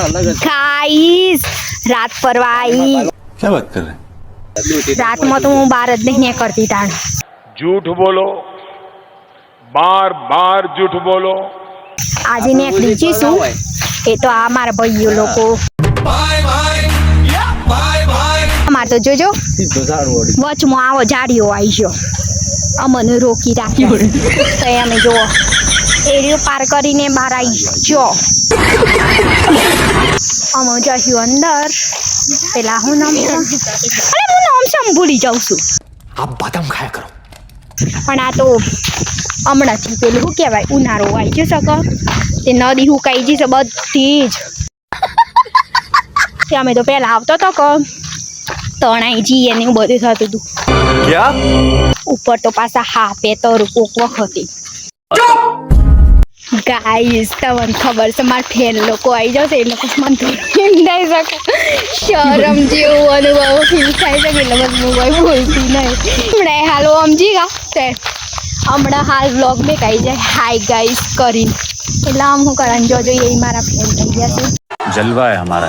Guys रात परवा आई। क्या बात कर रहे हैं? रात में तो હું બહાર જ નહીં નીકળતી તાણ। झूठ बोलो, बार बार झूठ बोलो। આજે નીકળી જઈશું એ તો આ મારા ભાઈઓ લોકો અમાર તો જોજો વચમાં આવો જાડીઓ આવી ગયો અમને રોકી રાખ્યો તો અમે જુઓ એરિયો પાર કરીને બહાર આવી ગયો અમે જઈશું અંદર પેલા હું નામ અરે હું નામ સમ ભૂલી જાઉં છું आप बादाम खाया करो। પણ આ તો હમણાંથી પેલું શું કહેવાય ઉનાળો આવી ગયો શકે તે નદી સુકાઈ જશે બધી જ તે અમે તો પહેલા આવતો હતો કે તણાઈ જઈએ ને એવું બધું થતું હતું क्या? ઉપર તો પાછા હા પેતર કોક વખતે ગાઈસ તમને ખબર છે મારા ફેન લોકો આવી જશે એ લોકો મને થોડું થઈ શકે શરમ જેવું અનુભવ ફીલ થાય છે એટલે બસ હું કોઈ ભૂલતી નહીં હમણાં હાલો સમજી ગયા તે હમણાં હાલ વ્લોગ મેં કહી જાય હાય ગાઈસ કરીને એટલે આમ હું કરવાનું જોજો એ મારા ફેન થઈ ગયા છે जलवा है हमारा।